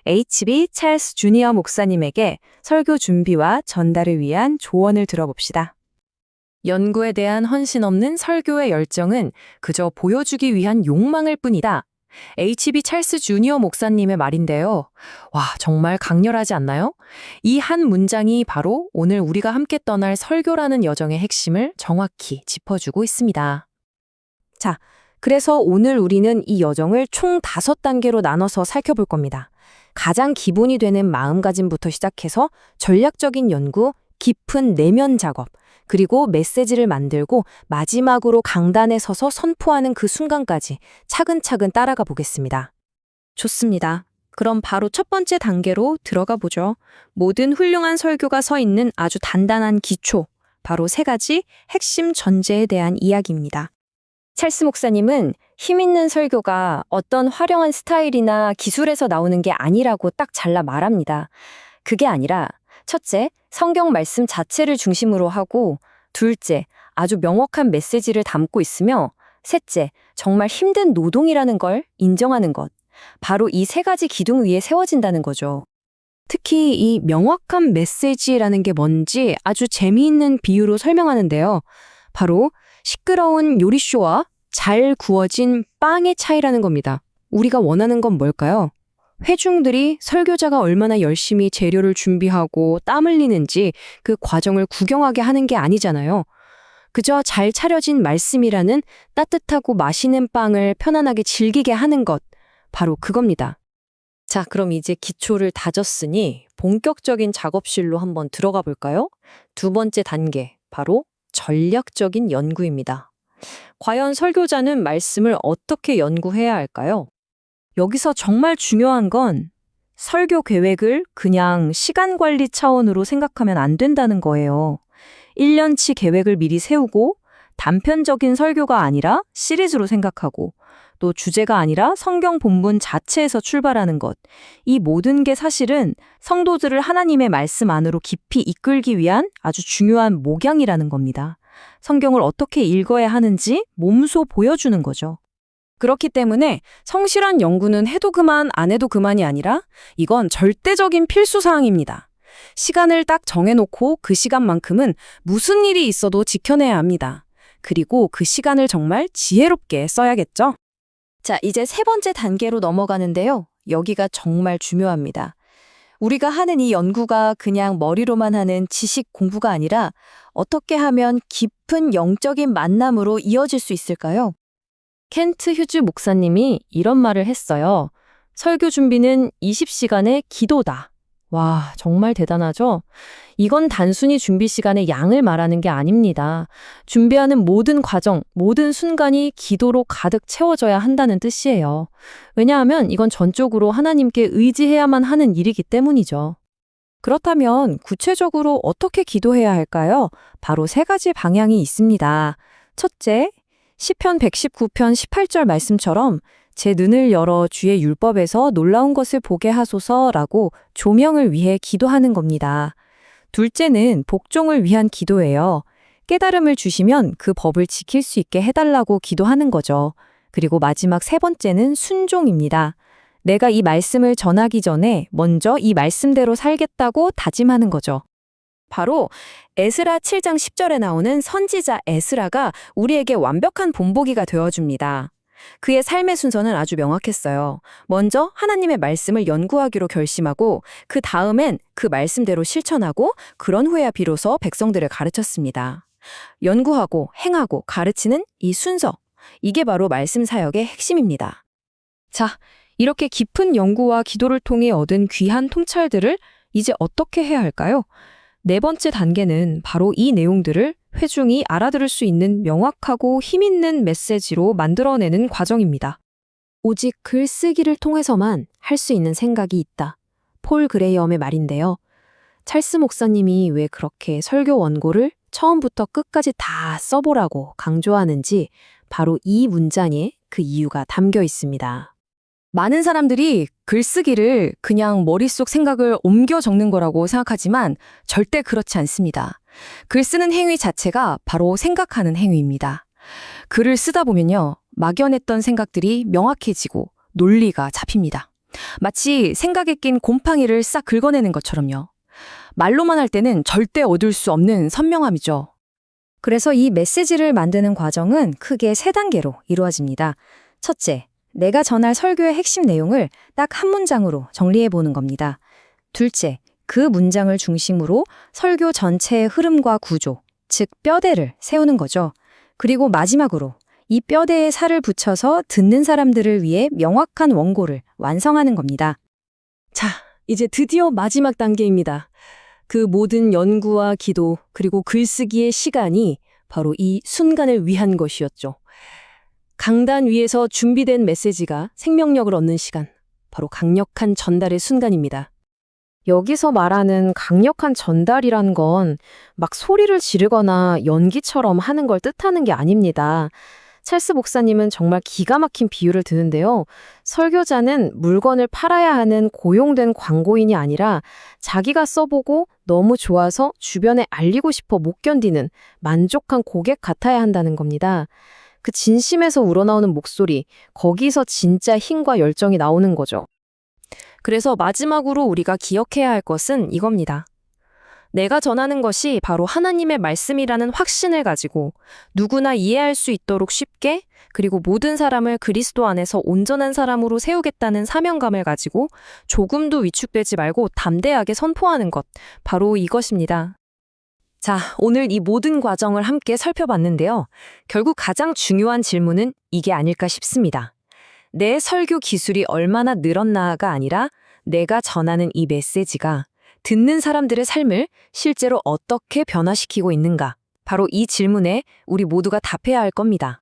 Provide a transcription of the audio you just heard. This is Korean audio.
HB 찰스 주니어 목사님에게 설교 준비와 전달을 위한 조언을 들어봅시다. 연구에 대한 헌신 없는 설교의 열정은 그저 보여주기 위한 욕망일 뿐이다. HB 찰스 주니어 목사님의 말인데요. 와, 정말 강렬하지 않나요? 이 한 문장이 바로 오늘 우리가 함께 떠날 설교라는 여정의 핵심을 정확히 짚어주고 있습니다. 자, 그래서 오늘 우리는 이 여정을 총 5단계로 나눠서 살펴볼 겁니다. 가장 기본이 되는 마음가짐부터 시작해서 전략적인 연구, 깊은 내면 작업, 그리고 메시지를 만들고 마지막으로 강단에 서서 선포하는 그 순간까지 차근차근 따라가 보겠습니다. 좋습니다. 그럼 바로 첫 번째 단계로 들어가 보죠. 모든 훌륭한 설교가 서 있는 아주 단단한 기초, 바로 3가지 핵심 전제에 대한 이야기입니다. 찰스 목사님은 힘 있는 설교가 어떤 화려한 스타일이나 기술에서 나오는 게 아니라고 딱 잘라 말합니다. 그게 아니라 첫째, 성경 말씀 자체를 중심으로 하고 둘째, 아주 명확한 메시지를 담고 있으며 셋째, 정말 힘든 노동이라는 걸 인정하는 것. 바로 이 3가지 기둥 위에 세워진다는 거죠. 특히 이 명확한 메시지라는 게 뭔지 아주 재미있는 비유로 설명하는데요. 바로 시끄러운 요리쇼와 잘 구워진 빵의 차이라는 겁니다. 우리가 원하는 건 뭘까요? 회중들이 설교자가 얼마나 열심히 재료를 준비하고 땀 흘리는지 그 과정을 구경하게 하는 게 아니잖아요. 그저 잘 차려진 말씀이라는 따뜻하고 맛있는 빵을 편안하게 즐기게 하는 것, 바로 그겁니다. 자, 그럼 이제 기초를 다졌으니 본격적인 작업실로 한번 들어가 볼까요? 2번째 단계, 바로 전략적인 연구입니다. 과연 설교자는 말씀을 어떻게 연구해야 할까요? 여기서 정말 중요한 건 설교 계획을 그냥 시간 관리 차원으로 생각하면 안 된다는 거예요. 1년치 계획을 미리 세우고 단편적인 설교가 아니라 시리즈로 생각하고 또 주제가 아니라 성경 본문 자체에서 출발하는 것. 이 모든 게 사실은 성도들을 하나님의 말씀 안으로 깊이 이끌기 위한 아주 중요한 목양이라는 겁니다. 성경을 어떻게 읽어야 하는지 몸소 보여주는 거죠. 그렇기 때문에 성실한 연구는 해도 그만 안 해도 그만이 아니라 이건 절대적인 필수사항입니다. 시간을 딱 정해놓고 그 시간만큼은 무슨 일이 있어도 지켜내야 합니다. 그리고 그 시간을 정말 지혜롭게 써야겠죠? 자, 이제 3번째 단계로 넘어가는데요. 여기가 정말 중요합니다. 우리가 하는 이 연구가 그냥 머리로만 하는 지식 공부가 아니라 어떻게 하면 깊은 영적인 만남으로 이어질 수 있을까요? 켄트 휴즈 목사님이 이런 말을 했어요. 설교 준비는 20시간의 기도다. 와, 정말 대단하죠? 이건 단순히 준비 시간의 양을 말하는 게 아닙니다. 준비하는 모든 과정, 모든 순간이 기도로 가득 채워져야 한다는 뜻이에요. 왜냐하면 이건 전적으로 하나님께 의지해야만 하는 일이기 때문이죠. 그렇다면 구체적으로 어떻게 기도해야 할까요? 바로 3가지 방향이 있습니다. 첫째, 시편 119편 18절 말씀처럼 제 눈을 열어 주의 율법에서 놀라운 것을 보게 하소서라고 조명을 위해 기도하는 겁니다. 둘째는 복종을 위한 기도예요. 깨달음을 주시면 그 법을 지킬 수 있게 해달라고 기도하는 거죠. 그리고 마지막 3번째는 순종입니다. 내가 이 말씀을 전하기 전에 먼저 이 말씀대로 살겠다고 다짐하는 거죠. 바로 에스라 7장 10절에 나오는 선지자 에스라가 우리에게 완벽한 본보기가 되어줍니다. 그의 삶의 순서는 아주 명확했어요. 먼저 하나님의 말씀을 연구하기로 결심하고 그 다음엔 그 말씀대로 실천하고 그런 후에야 비로소 백성들을 가르쳤습니다. 연구하고 행하고 가르치는 이 순서, 이게 바로 말씀 사역의 핵심입니다. 자, 이렇게 깊은 연구와 기도를 통해 얻은 귀한 통찰들을 이제 어떻게 해야 할까요? 4번째 단계는 바로 이 내용들을 회중이 알아들을 수 있는 명확하고 힘있는 메시지로 만들어내는 과정입니다. 오직 글쓰기를 통해서만 할 수 있는 생각이 있다. 폴 그레이엄의 말인데요. 찰스 목사님이 왜 그렇게 설교 원고를 처음부터 끝까지 다 써보라고 강조하는지 바로 이 문장에 그 이유가 담겨 있습니다. 많은 사람들이 글쓰기를 그냥 머릿속 생각을 옮겨 적는 거라고 생각하지만 절대 그렇지 않습니다. 글 쓰는 행위 자체가 바로 생각하는 행위입니다. 글을 쓰다 보면요, 막연했던 생각들이 명확해지고 논리가 잡힙니다. 마치 생각에 낀 곰팡이를 싹 긁어내는 것처럼요. 말로만 할 때는 절대 얻을 수 없는 선명함이죠. 그래서 이 메시지를 만드는 과정은 크게 3단계로 이루어집니다. 첫째, 내가 전할 설교의 핵심 내용을 딱 한 문장으로 정리해 보는 겁니다. 둘째, 그 문장을 중심으로 설교 전체의 흐름과 구조, 즉 뼈대를 세우는 거죠. 그리고 마지막으로 이 뼈대에 살을 붙여서 듣는 사람들을 위해 명확한 원고를 완성하는 겁니다. 자, 이제 드디어 마지막 단계입니다. 그 모든 연구와 기도, 그리고 글쓰기의 시간이 바로 이 순간을 위한 것이었죠. 강단 위에서 준비된 메시지가 생명력을 얻는 시간, 바로 강력한 전달의 순간입니다. 여기서 말하는 강력한 전달이란 건 막 소리를 지르거나 연기처럼 하는 걸 뜻하는 게 아닙니다. 찰스 목사님은 정말 기가 막힌 비유를 드는데요. 설교자는 물건을 팔아야 하는 고용된 광고인이 아니라 자기가 써보고 너무 좋아서 주변에 알리고 싶어 못 견디는 만족한 고객 같아야 한다는 겁니다. 그 진심에서 우러나오는 목소리, 거기서 진짜 힘과 열정이 나오는 거죠. 그래서 마지막으로 우리가 기억해야 할 것은 이겁니다. 내가 전하는 것이 바로 하나님의 말씀이라는 확신을 가지고 누구나 이해할 수 있도록 쉽게, 그리고 모든 사람을 그리스도 안에서 온전한 사람으로 세우겠다는 사명감을 가지고 조금도 위축되지 말고 담대하게 선포하는 것, 바로 이것입니다. 자, 오늘 이 모든 과정을 함께 살펴봤는데요. 결국 가장 중요한 질문은 이게 아닐까 싶습니다. 내 설교 기술이 얼마나 늘었나가 아니라 내가 전하는 이 메시지가 듣는 사람들의 삶을 실제로 어떻게 변화시키고 있는가? 바로 이 질문에 우리 모두가 답해야 할 겁니다.